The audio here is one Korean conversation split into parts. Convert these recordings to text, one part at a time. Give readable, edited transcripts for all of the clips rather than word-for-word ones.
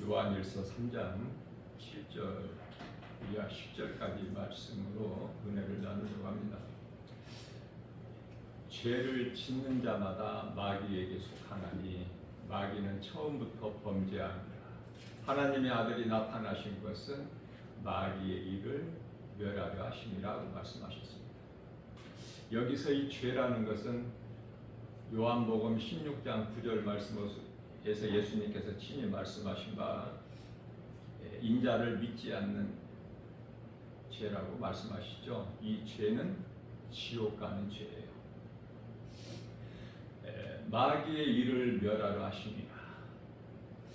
요한일서 3장 7절 이하 10절까지 말씀으로 은혜를 나누려고 합니다. 죄를 짓는 자마다 마귀에게 속하나니 마귀는 처음부터 범죄합니다. 하나님의 아들이 나타나신 것은 마귀의 일을 멸하려 하심이라고 말씀하셨습니다. 여기서 이 죄라는 것은 요한복음 16장 9절 말씀에서 예수님께서 친히 말씀하신 바 인자를 믿지 않는 죄라고 말씀하시죠. 이 죄는 지옥 가는 죄예요. 마귀의 일을 멸하려 하십니다.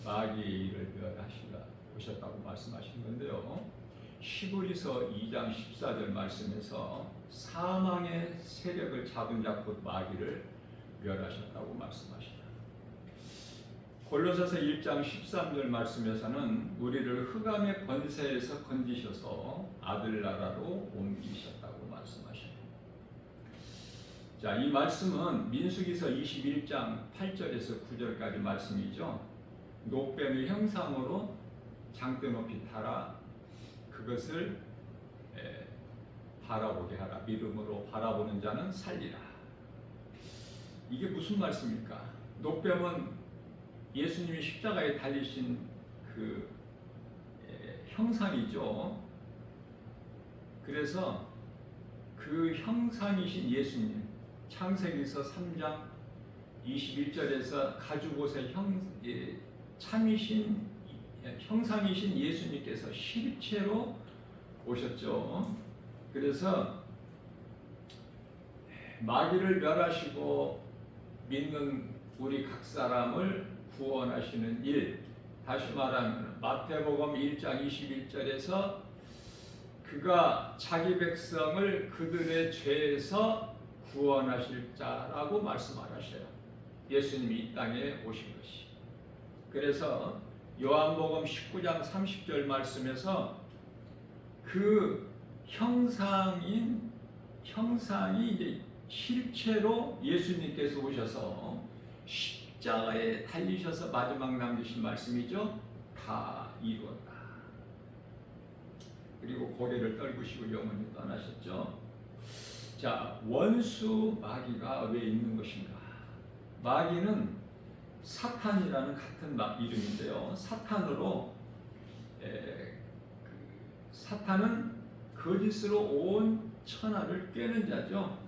마귀의 일을 멸하시라 오셨다고 말씀하신 건데요. 히브리서 2장 14절 말씀에서 사망의 세력을 잡은 자 곧 마귀를 멸하셨다고 말씀하시다. 골로새서 1장 13절 말씀에서는 우리를 흑암의 권세에서 건지셔서 아들 나라로 옮기셨다고 말씀하셔요. 자, 이 말씀은 민수기서 21장 8절에서 9절까지 말씀이죠. 노뱀의 형상으로 장대 높이 타라. 그것을 바라보게 하라. 믿음으로 바라보는 자는 살리라. 이게 무슨 말씀입니까? 노뱀은 예수님이 십자가에 달리신 그 형상이죠. 그래서 그 형상이신 예수님, 창세기서 3장 21절에서 가죽옷의 참이신 형상이신 예수님께서 실체로 오셨죠. 그래서 마귀를 멸하시고 믿는 우리 각 사람을 구원하시는 일, 다시 말하면 마태복음 1장 21절에서 그가 자기 백성을 그들의 죄에서 구원하실 자라고 말씀하셔요. 예수님이 이 땅에 오신 것이. 그래서 요한복음 19장 30절 말씀에서 그 형상이 이제 실체로 예수님께서 오셔서 십자가에 달리셔서 마지막 남기신 말씀이죠. 다 이루었다. 그리고 고개를 떨구시고 영원히 떠나셨죠. 자, 원수 마귀가 왜 있는 것인가? 마귀는 사탄이라는 같은 이름인데요. 사탄은 거짓으로 온 천하를 꿰는 자죠.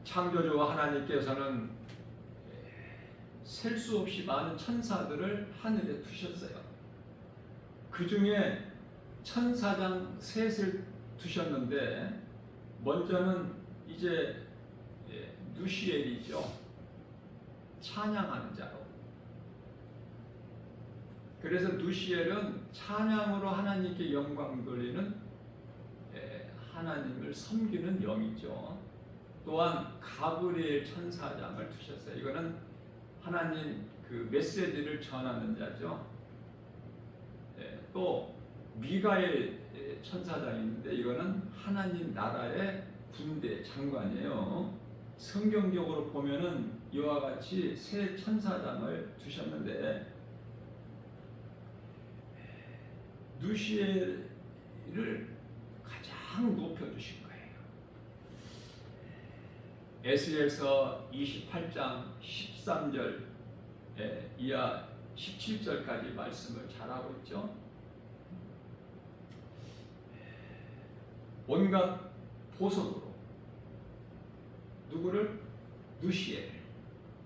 창조주 하나님께서는 셀 수 없이 많은 천사들을 하늘에 두셨어요. 그 중에 천사장 셋을 두셨는데 먼저는 이제 누시엘이죠. 찬양하는 자로. 그래서 누시엘은 찬양으로 하나님께 영광 돌리는 하나님을 섬기는 영이죠. 또한 가브리엘 천사장을 두셨어요. 이거는 하나님 그 메시지를 전하는 자죠. 또 미가엘 천사장이 있는데 이거는 하나님 나라의 군대 장관이에요. 성경적으로 보면은 이와 같이 세 천사장을 두셨는데 누시엘을 가장 높여주신 거예요. 에스겔서 28장 13절 이하 17절까지 말씀을 잘하고 있죠. 온갖 보석으로 누구를? 누시엘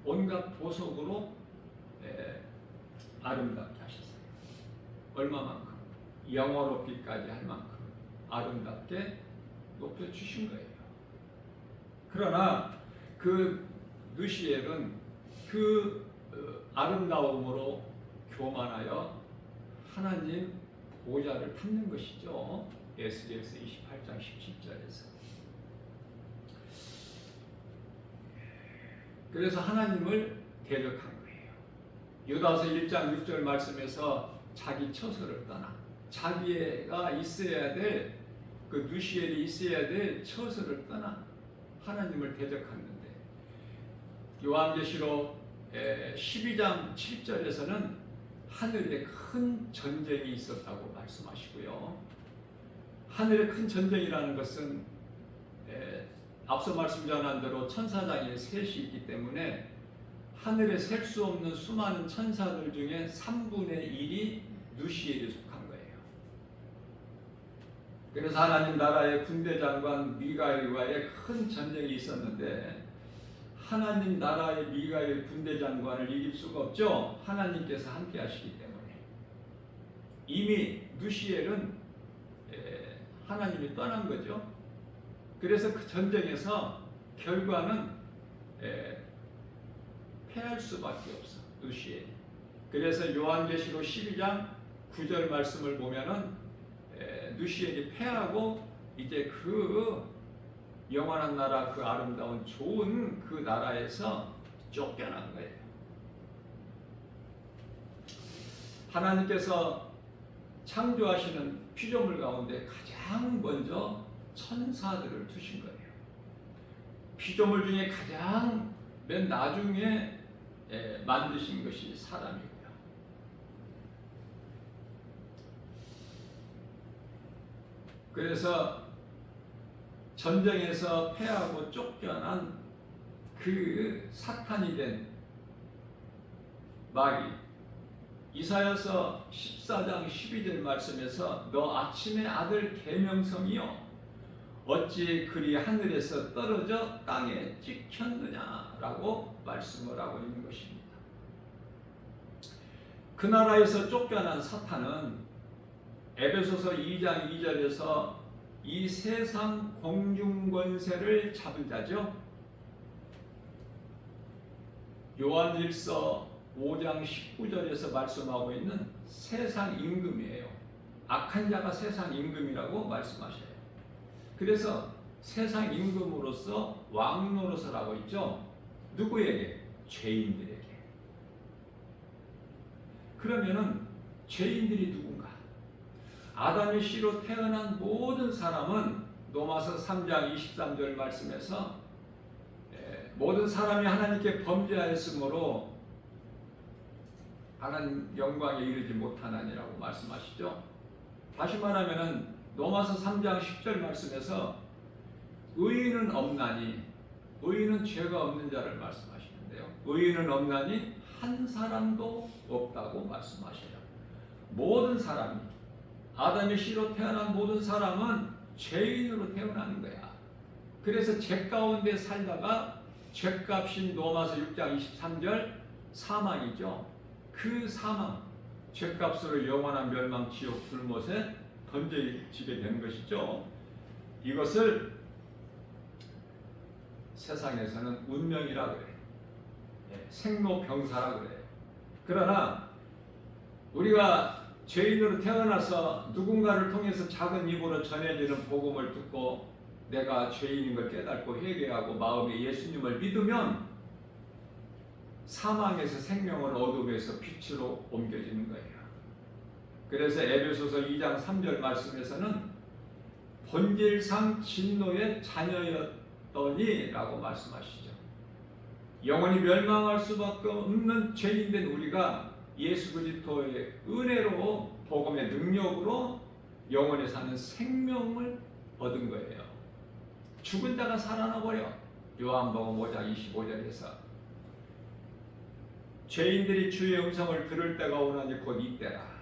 온갖 보석으로 아름답게 하셨어요. 얼마만큼? 영화롭기까지 할 만큼 아름답게 높여주신 거예요. 그러나 그 누시엘은 그 아름다움으로 교만하여 하나님 보좌를 탐는 것이죠. 에스겔서 28장 17절에서. 그래서 하나님을 대적한 거예요. 유다서 1장 6절 말씀에서 자기 처소를 떠나 자기가 있어야 될 그 누시엘이 있어야 될 처소를 떠나 하나님을 대적했는데 요한계시록 12장 7절에서는 하늘에 큰 전쟁이 있었다고 말씀하시고요. 하늘에 큰 전쟁이라는 것은 앞서 말씀 전한 대로 천사장이 셋이 있기 때문에 하늘에 셀 수 없는 수많은 천사들 중에 3분의 1이 누시엘에 속한 거예요. 그래서 하나님 나라의 군대 장관 미가엘과의 큰 전쟁이 있었는데 하나님 나라의 미가엘 군대 장관을 이길 수가 없죠. 하나님께서 함께 하시기 때문에. 이미 누시엘은 하나님이 떠난 거죠. 그래서 그 전쟁에서 결과는 패할 수밖에 없어. 누시엘. 그래서 요한계시록 12장 9절 말씀을 보면은 누시엘이 패하고 이제 그 영원한 나라, 그 아름다운 좋은 그 나라에서 쫓겨난 거예요. 하나님께서 창조하시는 피조물 가운데 가장 먼저 천사들을 두신 거예요. 피조물 중에 가장 맨 나중에 만드신 것이 사람이고요. 그래서 전쟁에서 패하고 쫓겨난 그 사탄이 된 마귀, 이사야서 14장 12절 말씀에서 너 아침의 아들 계명성이여 어찌 그리 하늘에서 떨어져 땅에 찍혔느냐라고 말씀을 하고 있는 것입니다. 그 나라에서 쫓겨난 사탄은 에베소서 2장 2절에서 이 세상 공중권세를 잡은 자죠. 요한일서 5장 19절에서 말씀하고 있는 세상 임금이에요. 악한 자가 세상 임금이라고 말씀하셔요. 그래서 세상 임금으로서 왕 노릇을 하고 있죠. 누구에게? 죄인들에게. 그러면은 죄인들이 누군가? 아담의 씨로 태어난 모든 사람은 로마서 3장 23절 말씀에서 모든 사람이 하나님께 범죄하였으므로 하나님 영광에 이르지 못하나니라고 말씀하시죠. 다시 말하면은 로마서 3장 10절 말씀에서 의인은 없나니, 의인은 죄가 없는 자를 말씀하시는데요. 의인은 없나니 한 사람도 없다고 말씀하셔요. 모든 사람이, 아담의 씨로 태어난 모든 사람은 죄인으로 태어나는 거야. 그래서 죄 가운데 살다가 죄값인 로마서 6장 23절 사망이죠. 그 사망, 죄값으로 영원한 멸망 지옥 불못에 던져지게 된 것이죠. 이것을 세상에서는 운명이라 그래. 생로병사라 그래. 그러나 우리가 죄인으로 태어나서 누군가를 통해서 작은 입으로 전해지는 복음을 듣고 내가 죄인인 걸 깨닫고 회개하고 마음에 예수님을 믿으면 사망에서 생명을 어둠에서 빛으로 옮겨지는 거예요. 그래서 에베소서 2장 3절 말씀에서는 본질상 진노의 자녀였더니 라고 말씀하시죠. 영원히 멸망할 수밖에 없는 죄인된 우리가 예수 그리스도의 은혜로 복음의 능력으로 영원히 사는 생명을 얻은 거예요. 죽은 자가 살아나 버려. 요한복음 5장 25절에서 죄인들이 주의 음성을 들을 때가 오나니 곧 이때라.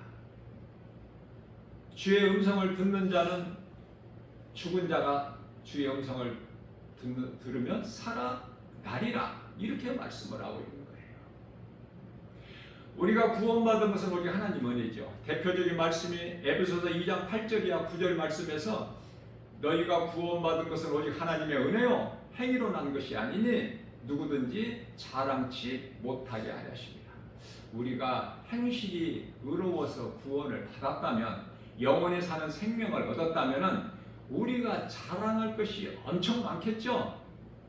주의 음성을 듣는 자는 죽은 자가 주의 음성을 들으면 살아나리라. 이렇게 말씀을 하고 있는 거예요. 우리가 구원받은 것은 우리 하나님 은혜죠. 대표적인 말씀이 에베소서 2장 8절이야 9절 말씀에서 너희가 구원받은 것은 오직 하나님의 은혜요 행위로 난 것이 아니니 누구든지 자랑치 못하게 하였습니다. 우리가 행실이 의로워서 구원을 받았다면, 영원히 사는 생명을 얻었다면 우리가 자랑할 것이 엄청 많겠죠.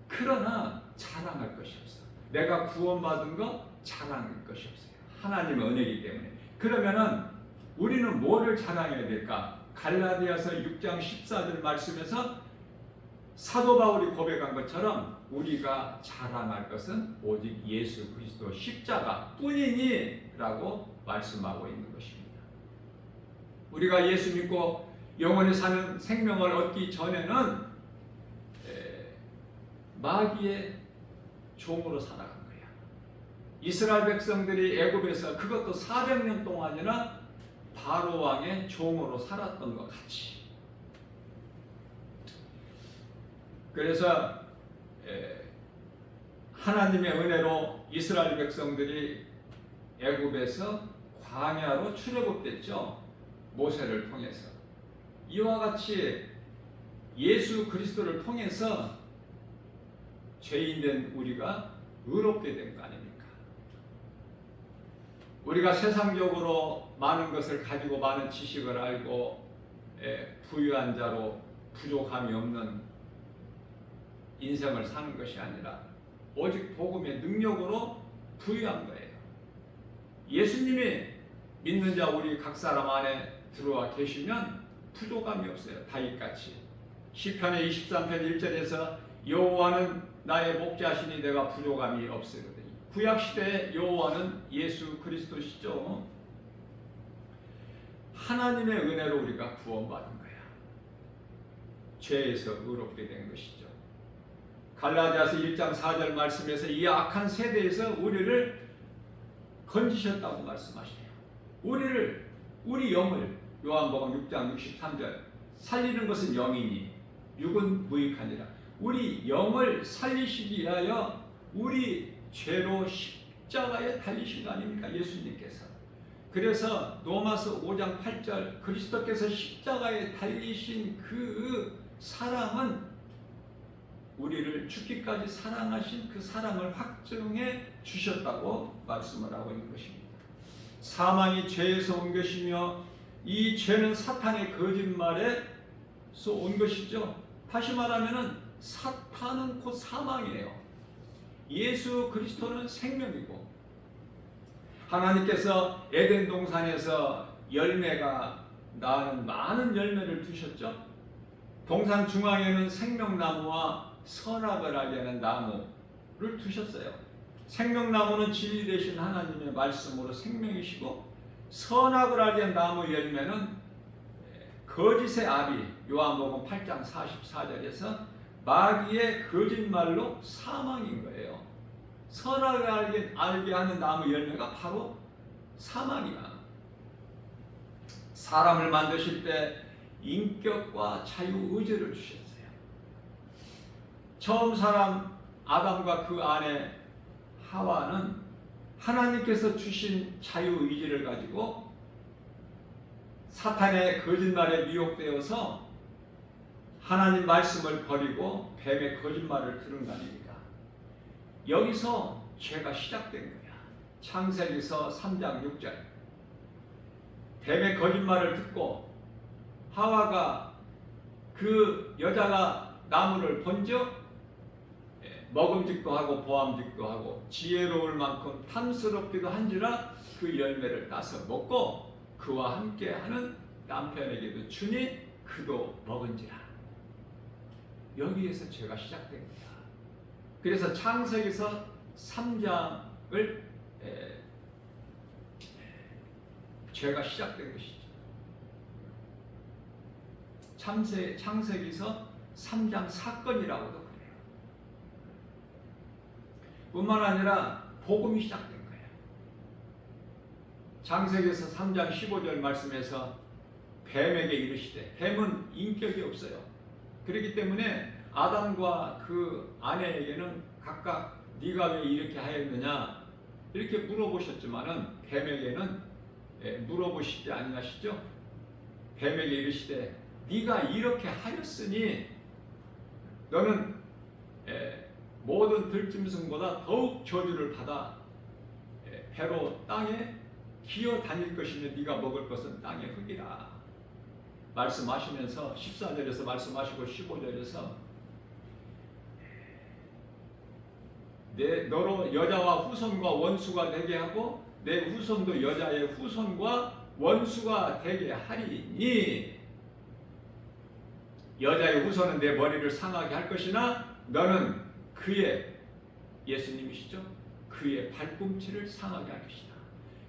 그러나 자랑할 것이 없어. 내가 구원받은 거 자랑할 것이 없어요. 하나님의 은혜이기 때문에. 그러면은 우리는 뭐를 자랑해야 될까? 갈라디아서 6장 14절 말씀에서 사도 바울이 고백한 것처럼 우리가 자랑할 것은 오직 예수 그리스도 십자가 뿐이니 라고 말씀하고 있는 것입니다. 우리가 예수 믿고 영원히 사는 생명을 얻기 전에는 마귀의 종으로 살아간 거야. 이스라엘 백성들이 애굽에서 그것도 400년 동안이나 바로 왕의 종으로 살았던 것 같이. 그래서 하나님의 은혜로 이스라엘 백성들이 애굽에서 광야로 출애굽됐죠. 모세를 통해서. 이와 같이 예수 그리스도를 통해서 죄인된 우리가 의롭게 된 거 아닙니까? 우리가 세상적으로 많은 것을 가지고 많은 지식을 알고 부유한 자로 부족함이 없는 인생을 사는 것이 아니라 오직 복음의 능력으로 부유한 거예요. 예수님이 믿는 자 우리 각 사람 안에 들어와 계시면 부족함이 없어요. 다윗같이 시편의 23편 1절에서 여호와는 나의 목자시니 내가 부족함이 없으거든요. 구약시대의 여호와는 예수 그리스도시죠. 하나님의 은혜로 우리가 구원받은 거야. 죄에서 의롭게 된 것이죠. 갈라디아서 1장 4절 말씀에서 이 악한 세대에서 우리를 건지셨다고 말씀하시네요. 우리 영을 요한복음 6장 63절 살리는 것은 영이니 육은 무익하니라. 우리 영을 살리시기 위하여 우리 죄로 십자가에 달리신 거 아닙니까? 예수님께서. 그래서 로마서 5장 8절 그리스도께서 십자가에 달리신 그 사랑은 우리를 죽기까지 사랑하신 그 사랑을 확증해 주셨다고 말씀을 하고 있는 것입니다. 사망이 죄에서 온 것이며 이 죄는 사탄의 거짓말에서 온 것이죠. 다시 말하면 사탄은 곧 사망이에요. 예수 그리스도는 생명이고 하나님께서 에덴 동산에서 열매가 나는 많은 열매를 두셨죠. 동산 중앙에는 생명나무와 선악을 알게 하는 나무를 두셨어요. 생명나무는 진리 되신 하나님의 말씀으로 생명이시고 선악을 알게 하는 나무 열매는 거짓의 아비 요한복음 8장 44절에서 마귀의 거짓말로 사망인 거예요. 선악을 알게 하는 나무 열매가 바로 사망이야. 사람을 만드실 때 인격과 자유의지를 주셨어요. 처음 사람 아담과 그 아내 하와는 하나님께서 주신 자유의지를 가지고 사탄의 거짓말에 미혹되어서 하나님 말씀을 버리고 뱀의 거짓말을 들은 거 아닙니까? 여기서 죄가 시작된 거야. 창세기서 3장 6절 뱀의 거짓말을 듣고 하와가 그 여자가 나무를 번져 먹음직도 하고 보암직도 하고 지혜로울 만큼 탐스럽기도 한지라 그 열매를 따서 먹고 그와 함께하는 남편에게도 주니 그도 먹은지라. 여기에서 죄가 시작된 거야. 그래서 창세기서 3장을 죄가 시작된 것이죠. 창세기서 3장 사건이라고도 그래요. 뿐만 아니라 복음이 시작된 거예요. 창세기서 3장 15절 말씀에서 뱀에게 이르시되, 뱀은 인격이 없어요. 그렇기 때문에 아담과 그 아내에게는 각각 네가 왜 이렇게 하였느냐 이렇게 물어보셨지만은 뱀에게는 물어보시지 아니하시죠. 뱀에게 이르시되 네가 이렇게 하였으니 너는 모든 들짐승보다 더욱 저주를 받아 배로 땅에 기어 다닐 것이며 네가 먹을 것은 땅의 흙이라 말씀하시면서 14절에서 말씀하시고 15절에서 너로 여자와 후손과 원수가 되게 하고 내 후손도 여자의 후손과 원수가 되게 하리니 여자의 후손은 내 머리를 상하게 할 것이나 너는 그의 예수님이시죠? 그의 발꿈치를 상하게 할 것이다.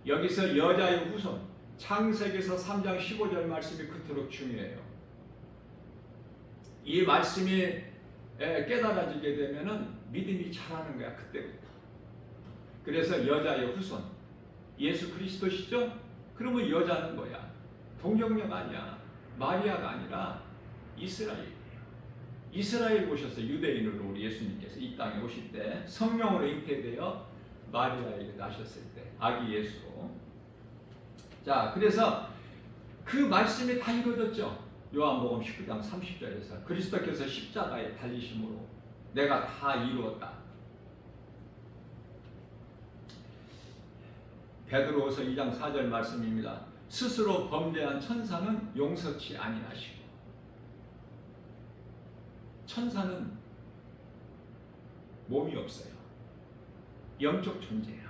여기서 여자의 후손, 창세기에서 3장 15절 말씀이 그토록 중요해요. 이 말씀이 깨달아지게 되면은 믿음이 자라는 거야, 그때부터. 그래서 여자의 후손, 예수 그리스도시죠? 그러면 여자는 뭐야? 동정녀가 아니야. 마리아가 아니라 이스라엘이에요. 이스라엘 오셔서 유대인으로 우리 예수님께서 이 땅에 오실 때 성령으로 잉태되어 마리아에게 나셨을 때 아기 예수로. 자, 그래서 그 말씀이 다 이루어졌죠. 요한복음 19장 30절에서 그리스도께서 십자가에 달리심으로 내가 다 이루었다. 베드로후서 2장 4절 말씀입니다. 스스로 범죄한 천사는 용서치 아니하시고. 천사는 몸이 없어요. 영적 존재야.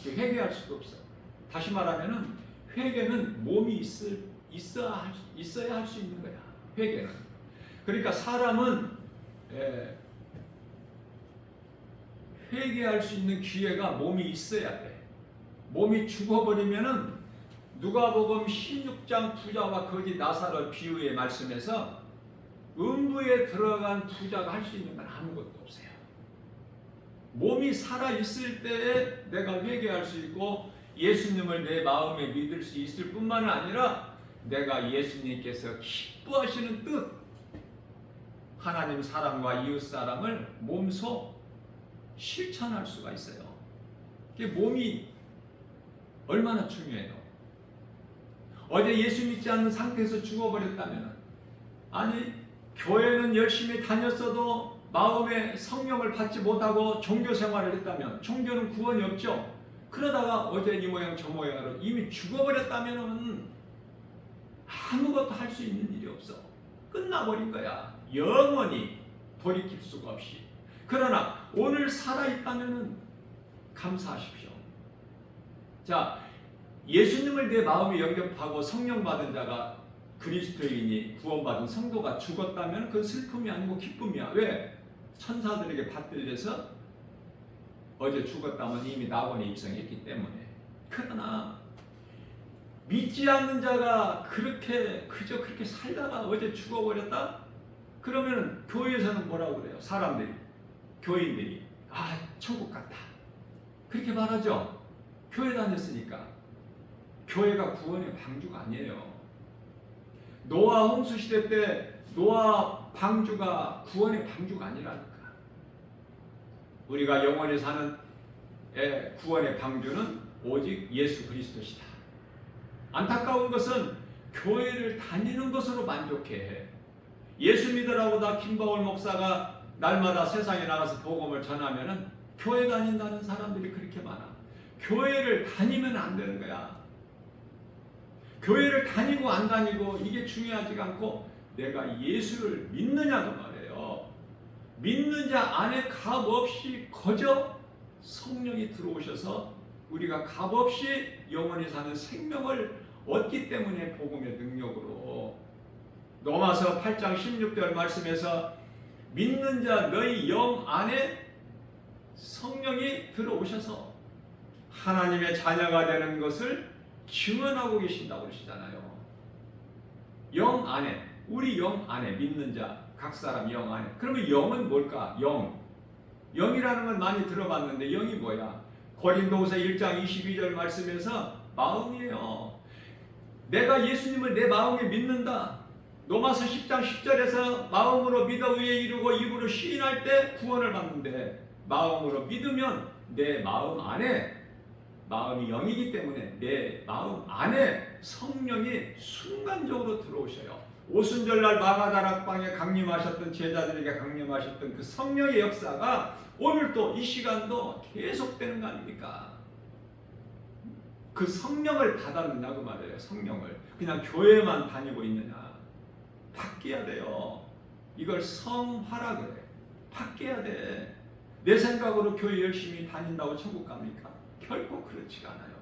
회개할 수도 없어. 다시 말하면은 회개는 몸이 있어야 할 수 있는 거야. 회개는. 그러니까 사람은 회개할 수 있는 기회가 몸이 있어야 돼. 몸이 죽어버리면은 누가복음 16장 부자와 거지 나사로 비유의 말씀에서 음부에 들어간 부자가 할 수 있는 건 아무것도 없어요. 몸이 살아있을 때에 내가 회개할 수 있고 예수님을 내 마음에 믿을 수 있을 뿐만 아니라 내가 예수님께서 기뻐하시는 뜻, 하나님 사랑과 이웃 사랑을 몸소 실천할 수가 있어요. 그게 몸이 얼마나 중요해요. 어제 예수 믿지 않는 상태에서 죽어버렸다면, 아니 교회는 열심히 다녔어도 마음에 성령을 받지 못하고 종교 생활을 했다면, 종교는 구원이 없죠. 그러다가 어제 이 모양 저 모양으로 이미 죽어버렸다면 아무것도 할 수 있는 일이 없어. 끝나버린 거야. 영원히 돌이킬 수가 없이. 그러나 오늘 살아있다면 감사하십시오. 자, 예수님을 내 마음에 영접하고 성령 받은 자가, 그리스도인이 구원받은 성도가 죽었다면 그건 슬픔이 아니고 기쁨이야. 왜? 천사들에게 받들려서 어제 죽었다면 이미 낙원에 입성했기 때문에. 그러나 믿지 않는 자가 그저 그렇게 살다가 어제 죽어버렸다? 그러면 교회에서는 뭐라고 그래요? 사람들이, 교인들이, 아, 천국 갔다, 그렇게 말하죠. 교회 다녔으니까. 교회가 구원의 방주가 아니에요. 노아 홍수 시대 때 노아 방주가 구원의 방주가 아니라니까. 우리가 영원히 사는 구원의 방주는 오직 예수 그리스도시다. 안타까운 것은 교회를 다니는 것으로 만족해. 예수 믿으라고 다 김바울 목사가 날마다 세상에 나가서 복음을 전하면은 교회 다닌다는 사람들이 그렇게 많아. 교회를 다니면 안 되는 거야. 교회를 다니고 안 다니고 이게 중요하지가 않고 내가 예수를 믿느냐고 말해요. 믿는 자 안에 값없이 거저 성령이 들어오셔서 우리가 값없이 영원히 사는 생명을 얻기 때문에 복음의 능력으로. 로마서 8장 16절 말씀에서 믿는 자 너희 영 안에 성령이 들어오셔서 하나님의 자녀가 되는 것을 증언하고 계신다고 그러시잖아요. 영 안에, 우리 영 안에, 믿는 자 각 사람 영 안에. 그러면 영은 뭘까? 영이라는 건 많이 들어봤는데 영이 뭐야? 고린도후서 1장 22절 말씀에서 마음이에요. 내가 예수님을 내 마음에 믿는다. 로마서 10장 10절에서 마음으로 믿어 의에 이르고 입으로 시인할 때 구원을 받는데, 마음으로 믿으면 내 마음 안에, 마음이 영이기 때문에 내 마음 안에 성령이 순간적으로 들어오셔요. 오순절날 마가다락방에 강림하셨던 제자들에게 강림하셨던 그 성령의 역사가 오늘도 이 시간도 계속되는 거 아닙니까? 그 성령을 받았느냐고 말해요. 성령을 그냥 교회만 다니고 있느냐. 바뀌어야 돼요. 이걸 성화라 그래. 바뀌어야 돼. 내 생각으로 교회 열심히 다닌다고 천국 갑니까? 결코 그렇지가 않아요.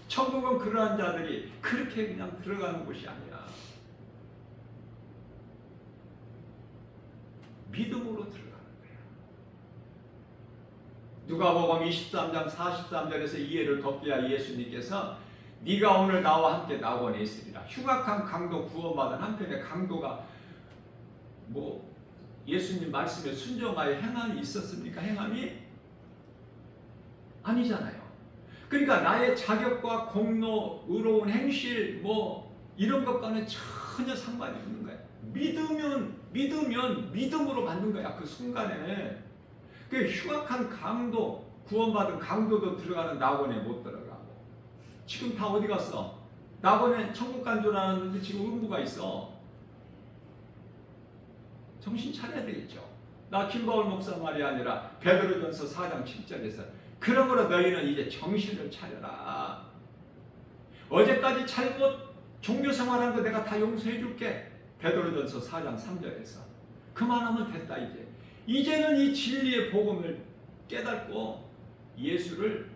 천국은 그러한 자들이 그렇게 그냥 들어가는 곳이 아니라 믿음으로 들어가는 거예요. 누가복음 23장 43절에서 이 예를 덮기야 예수님께서 네가 오늘 나와 함께 낙원에 있으리라. 흉악한 강도 구원받은 한편의 강도가 뭐 예수님 말씀에 순종하여 행함이 있었습니까? 행함이 아니잖아요. 그러니까 나의 자격과 공로, 의로운 행실 뭐 이런 것과는 전혀 상관이 없는 거야. 믿으면 믿음으로 받는 거야. 그 순간에. 그 흉악한 강도, 구원받은 강도도 들어가는 낙원에 못 들어가고. 지금 다 어디 갔어? 낙원에 천국 간 줄 알았는데 지금 음부가 있어. 정신 차려야 되겠죠. 나 김바울 목사 말이 아니라 베드로전서 4장 7절에서 그러므로 너희는 이제 정신을 차려라. 어제까지 잘못 종교 생활한 거 내가 다 용서해 줄게. 베드로전서 4장 3절에서 그만하면 됐다. 이제는 이 진리의 복음을 깨닫고 예수를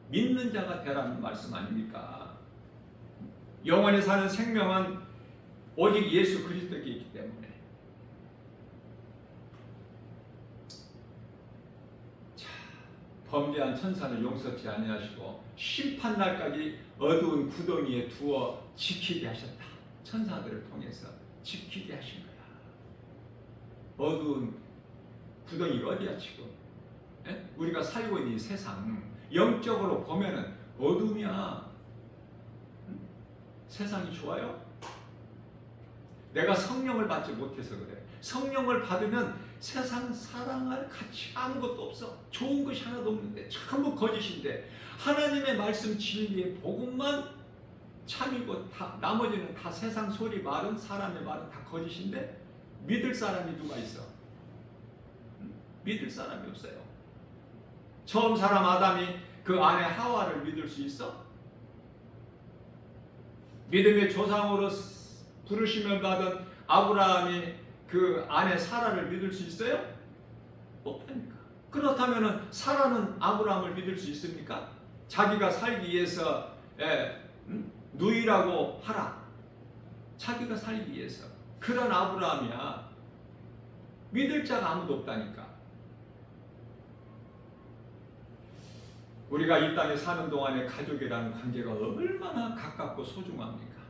믿는 자가 되라는 말씀 아닙니까? 영원히 사는 생명은 오직 예수 그리스도께 있기 때문에. 자, 범죄한 천사는 용서치 아니하시고 심판날까지 어두운 구덩이에 두어 지키게 하셨다. 천사들을 통해서 지키게 하신 거야. 어두운 구덩이가 어디야 지금? 에? 우리가 살고 있는 이 세상 영적으로 보면은 어둠이야. 세상이 좋아요? 내가 성령을 받지 못해서 그래. 성령을 받으면 세상 사랑할 가치 아무것도 없어. 좋은 것이 하나도 없는데 전부 거짓인데 하나님의 말씀 진리의 복음만 참이고 나머지는 다 세상 소리 말은 사람의 말은 다 거짓인데 믿을 사람이 누가 있어? 믿을 사람이 없어요. 처음 사람 아담이 그 아내 하와를 믿을 수 있어? 믿음의 조상으로 부르심을 받은 아브라함이 그 아내 사라를 믿을 수 있어요? 못합니까? 그렇다면 사라는 아브라함을 믿을 수 있습니까? 자기가 살기 위해서 누이라고 하라. 자기가 살기 위해서. 그런 아브라함이야. 믿을 자가 아무도 없다니까. 우리가 이 땅에 사는 동안에 가족이라는 관계가 얼마나 가깝고 소중합니까?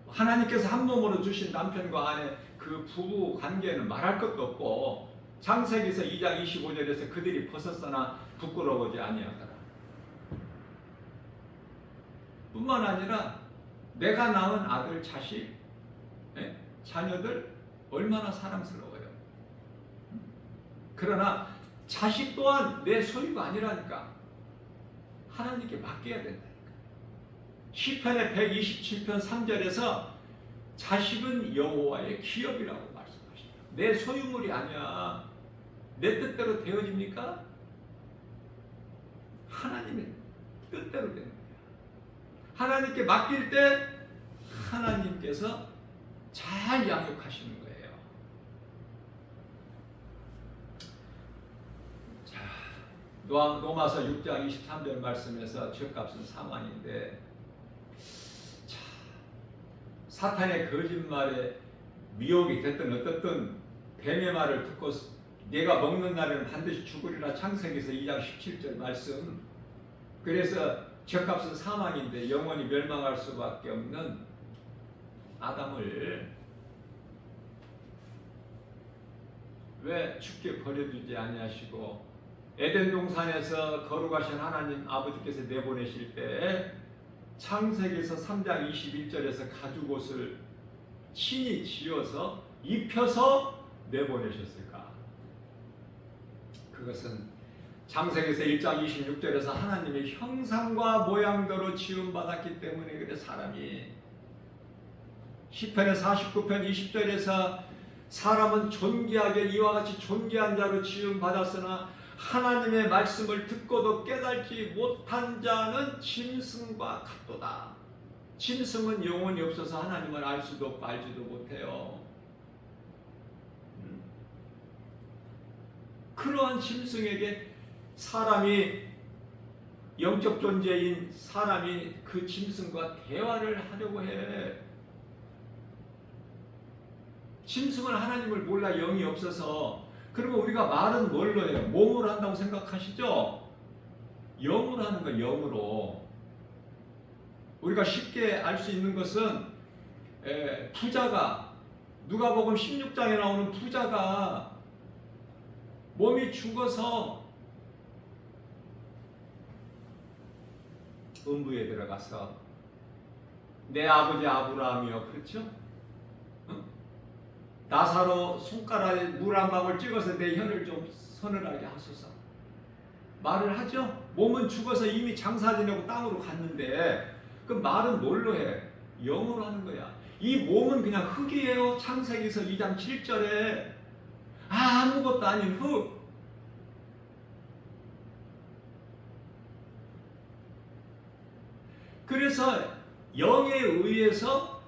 하나님께서 한 몸으로 주신 남편과 아내 그 부부 관계는 말할 것도 없고 창세기서 2장 25절에서 그들이 벗었으나 부끄러워하지 아니하더라. 뿐만 아니라 내가 낳은 아들, 자식, 자녀들 얼마나 사랑스러워요. 그러나 자식 또한 내 소유가 아니라니까. 하나님께 맡겨야 된다니까. 시편의 127편 3절에서 자식은 여호와의 기업이라고 말씀하십니다. 내 소유물이 아니야. 내 뜻대로 되어집니까? 하나님의 뜻대로 되는 거야. 하나님께 맡길 때 하나님께서 잘 양육하시는 거예요. 자, 로마서 6장 23절 말씀에서 죗값은 사망인데, 자, 사탄의 거짓말에 미혹이 됐든 어떻든 뱀의 말을 듣고 내가 먹는 날에는 반드시 죽으리라. 창세기서 2장 17절 말씀. 그래서 죗값은 사망인데 영원히 멸망할 수밖에 없는 아담을 왜 죽게 버려두지 아니하시고 에덴 동산에서 거룩하신 하나님 아버지께서 내보내실 때 창세기서 3장 21절에서 가죽옷을 친히 지어서 입혀서 내보내셨을까? 그것은 창세기서 1장 26절에서 하나님의 형상과 모양대로 지음받았기 때문에 그래. 사람이 시편의 49편 20절에서 사람은 존귀하게 이와 같이 존귀한 자로 지음받았으나 하나님의 말씀을 듣고도 깨닫지 못한 자는 짐승과 같도다. 짐승은 영혼이 없어서 하나님을 알 수도 없고 알지도 못해요. 그러한 짐승에게 사람이, 영적 존재인 사람이 그 짐승과 대화를 하려고 해. 짐승은 하나님을 몰라. 영이 없어서 그러면 우리가 말은 뭘로 해요? 몸으로 한다고 생각하시죠? 영으로 하는 거예요. 영으로. 우리가 쉽게 알 수 있는 것은 부자가 누가복음 16장에 나오는 부자가 몸이 죽어서 음부에 들어가서 내 아버지 아브라함이여, 그렇죠? 응? 나사로 손가락에 물 한 방울 찍어서 내 혀를 좀 서늘하게 하소서 말을 하죠. 몸은 죽어서 이미 장사 지내고 땅으로 갔는데 그 말은 뭘로 해? 영으로 하는 거야. 이 몸은 그냥 흙이에요. 창세기서 2장 7절에 아무것도 아닌 흙. 그래서 영에 의해서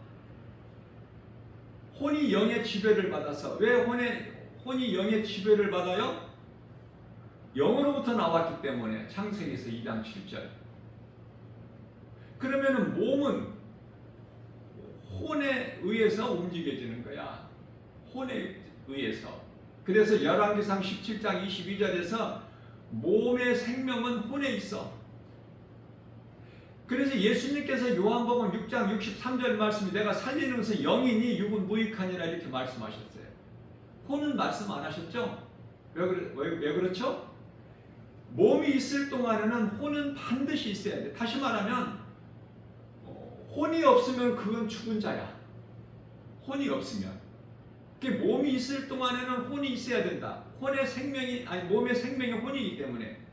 혼이 영의 지배를 받아서, 왜 혼이 영의 지배를 받아요? 영으로부터 나왔기 때문에. 창세기서 2장 7절. 그러면은 몸은 혼에 의해서 움직여지는 거야. 혼에 의해서. 그래서 열왕기상 17장 22절에서 몸의 생명은 혼에 있어. 그래서 예수님께서 요한복음 6장 63절 말씀이 내가 살리는 것은 영이니 육은 무익하니라 이렇게 말씀하셨어요. 혼은 말씀 안 하셨죠? 왜 그렇죠? 몸이 있을 동안에는 혼은 반드시 있어야 돼. 다시 말하면 혼이 없으면 그건 죽은 자야. 혼이 없으면. 몸이 있을 동안에는 혼이 있어야 된다. 몸의 생명이 혼이기 때문에.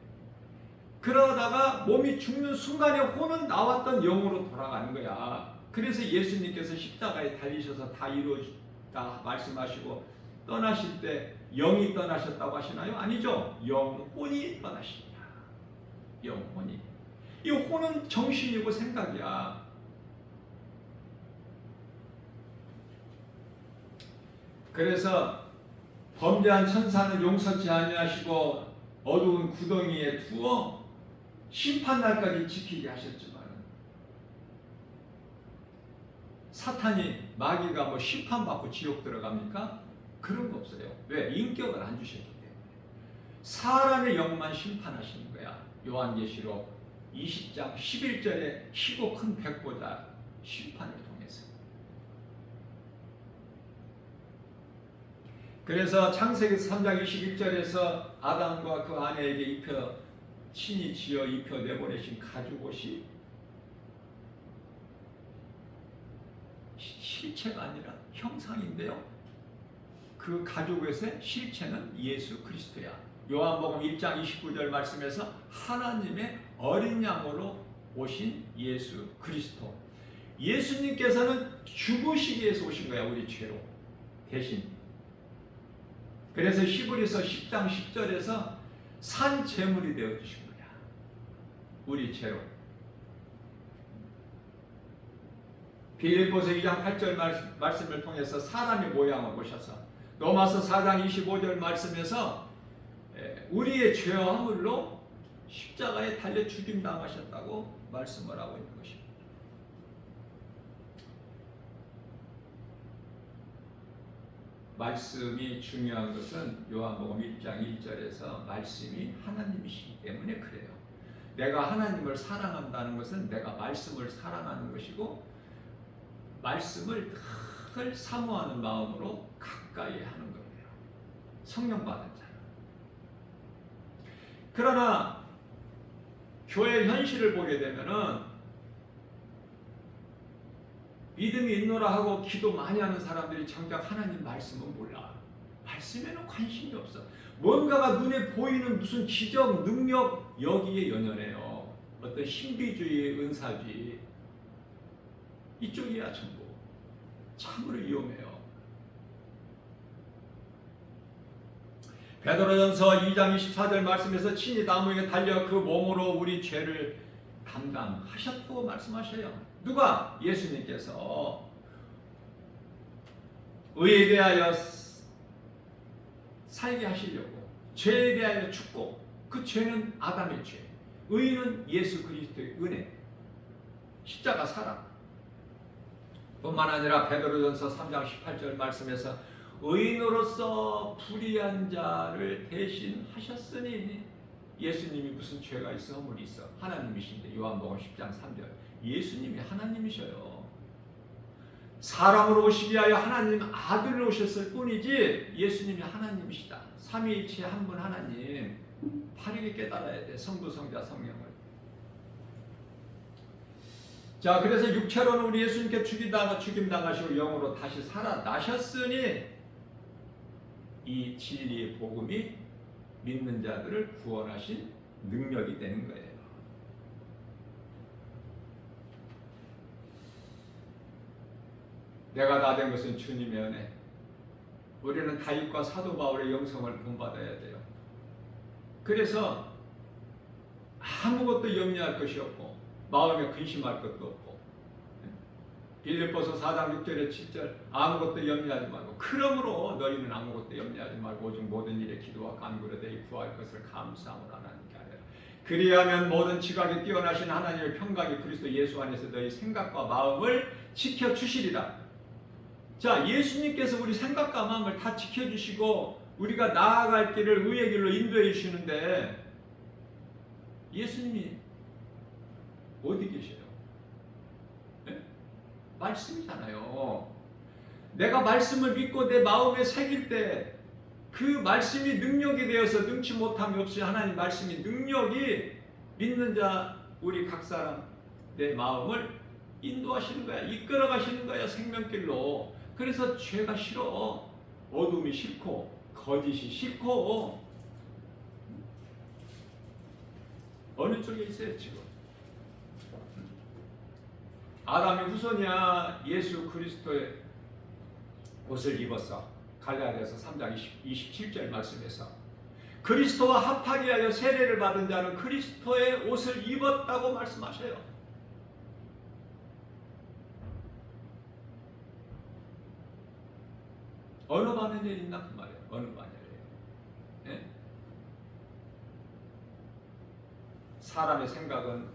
그러다가 몸이 죽는 순간에 혼은 나왔던 영으로 돌아가는 거야. 그래서 예수님께서 십자가에 달리셔서 다 이루어졌다 말씀하시고 떠나실 때 영이 떠나셨다고 하시나요? 아니죠. 영혼이 떠나십니다. 영혼이. 이 혼은 정신이고 생각이야. 그래서 범죄한 천사는 용서치 아니하시고 어두운 구덩이에 두어 심판날까지 지키게 하셨지만 사탄이 마귀가 뭐 심판받고 지옥 들어갑니까? 그런 거 없어요. 왜? 인격을 안 주셨기 때문에. 사람의 영만 심판하시는 거야. 요한계시록 20장 11절에 희고 큰 백보자 심판을 통해서. 그래서 창세기 3장 21절에서 아담과 그 아내에게 신이 지어 입혀 내보내신 가죽옷이 실체가 아니라 형상인데요. 그 가죽옷의 실체는 예수 그리스도야. 요한복음 1장 29절 말씀에서 하나님의 어린 양으로 오신 예수 그리스도. 예수님께서는 죽으시기 위해서 오신 거야. 우리 죄로 대신. 그래서 히브리서 10장 10절에서 산 제물이 되어주신 거야. 우리 죄로. 빌립보서 2장 8절 말씀을 통해서 사람의 모양을 보셔서 로마서 4장 25절 말씀에서 우리의 죄와 허물로 십자가에 달려 죽임당하셨다고 말씀을 하고 있는 것입니다. 말씀이 중요한 것은 요한복음 1장 1절에서 말씀이 하나님이시기 때문에 그래요. 내가 하나님을 사랑한다는 것은 내가 말씀을 사랑하는 것이고 말씀을 늘 사모하는 마음으로 가까이 하는 거예요. 성령 받은 자는. 그러나 교회 현실을 보게 되면은 믿음이 있노라 하고 기도 많이 하는 사람들이 정작 하나님 말씀은 몰라. 말씀에는 관심이 없어. 뭔가가 눈에 보이는 무슨 기적, 능력 여기에 연연해요. 어떤 신비주의, 은사주의 이쪽이야 전부. 참으로 위험해요. 베드로전서 2장 24절 말씀에서 친히 나무에 달려 그 몸으로 우리 죄를 담당하셨다고 말씀하셔요. 누가? 예수님께서. 의에 대하여 살게 하시려고, 죄에 대하여 죽고, 그 죄는 아담의 죄, 의는 예수 그리스도의 은혜, 십자가 사랑. 뿐만 아니라 베드로전서 3장 18절 말씀에서 의인으로서 불의한 자를 대신하셨으니. 예수님이 무슨 죄가 있어? 허물이 있어? 하나님이신데. 요한복음 10장 3절. 예수님이 하나님이셔요. 사람으로 오시기 위하여 하나님 아들을 오셨을 뿐이지 예수님이 하나님이시다. 삼위일체 한 분 하나님 바르게 깨달아야 돼. 성부, 성자, 성령을. 자, 그래서 육체로는 우리 예수님께 죽임당하시고 영으로 다시 살아나셨으니 이 진리의 복음이 믿는 자들을 구원하신 능력이 되는 거예요. 내가 다 된 것은 주님의 은혜. 우리는 다윗과 사도 바울의 영성을 본받아야 돼요. 그래서 아무것도 염려할 것이 없고 마음에 근심할 것도 없고, 빌립보서 4장 6절에 7절 아무것도 염려하지 말고 그러므로 너희는 아무것도 염려하지 말고 오직 모든 일에 기도와 간구로 너희 구할 것을 감사함으로 하나님께 하라. 그리하면 모든 지각에 뛰어나신 하나님의 평강이 그리스도 예수 안에서 너희 생각과 마음을 지켜주시리라. 자, 예수님께서 우리 생각과 마음을 다 지켜주시고 우리가 나아갈 길을 의의 길로 인도해 주시는데 예수님이 어디 계셔요? 네? 말씀이잖아요. 내가 말씀을 믿고 내 마음에 새길 때 그 말씀이 능력이 되어서 능치 못함이 없이 하나님 말씀이 능력이 믿는 자 우리 각 사람 내 마음을 인도하시는 거야. 이끌어 가시는 거야. 생명길로. 그래서 죄가 싫어. 어둠이 싫고 거짓이 싫고. 어느 쪽에 있어요 지금? 아담의 후손이야. 예수 그리스도의 옷을 입었어. 갈라디아서 3장 27절 말씀에서 그리스도와 합하기 위하여 세례를 받은 자는 그리스도의 옷을 입었다고 말씀하셔요. 어느 반열에 있나 그 말이에요. 어느 반열이에요. 네? 사람의 생각은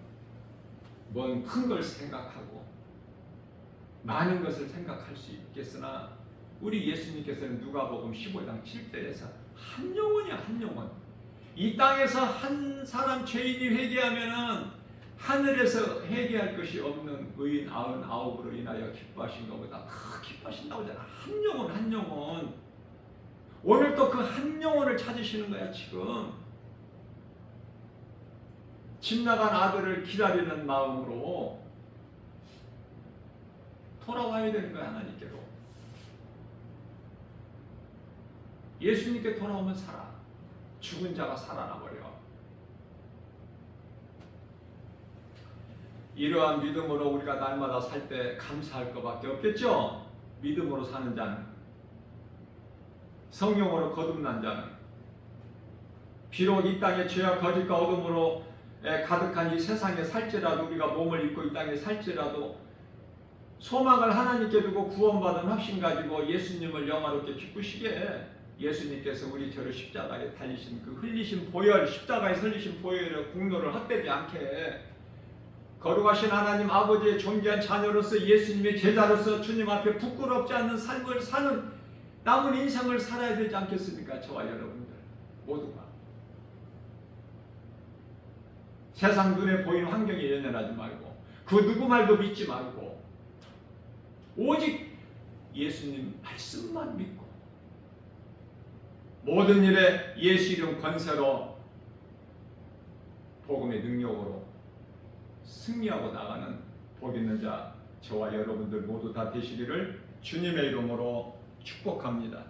뭔 큰 걸 생각하고 많은 것을 생각할 수 있겠으나 우리 예수님께서는 누가복음 15장 7절에서 한 영혼이야. 한 영혼. 이 땅에서 한 사람 죄인이 회개하면은 하늘에서 회개할 것이 없는 의인 99으로 인하여 기뻐하신 것보다 더 기뻐하신다고 하잖아. 한 영혼 한 영혼. 오늘 또 그 한 영혼을 찾으시는 거야 지금. 집 나간 아들을 기다리는 마음으로 돌아와야 되는 거야 하나님께로. 예수님께 돌아오면 살아. 죽은 자가 살아나 버려. 이러한 믿음으로 우리가 날마다 살 때 감사할 것밖에 없겠죠. 믿음으로 사는 자는, 성령으로 거듭난 자는, 비록 이 땅에 죄와 거짓과 어둠으로 가득한 이 세상에 살지라도 우리가 몸을 입고 이 땅에 살지라도 소망을 하나님께 두고 구원받은 확신 가지고 예수님을 영화롭게 기쁘시게 예수님께서 우리 죄를 십자가에 달리신 그 흘리신 보혈, 십자가에 흘리신 보혈의 공로를 헛되지 않게 거룩하신 하나님 아버지의 존귀한 자녀로서 예수님의 제자로서 주님 앞에 부끄럽지 않는 삶을 사는 남은 인생을 살아야 되지 않겠습니까? 저와 여러분들 모두가. 세상 눈에 보이는 환경에 연연하지 말고 그 누구 말도 믿지 말고 오직 예수님 말씀만 믿고 모든 일에 예수 이름 권세로 복음의 능력으로 승리하고 나가는 복 있는 자 저와 여러분들 모두 다 되시기를 주님의 이름으로 축복합니다.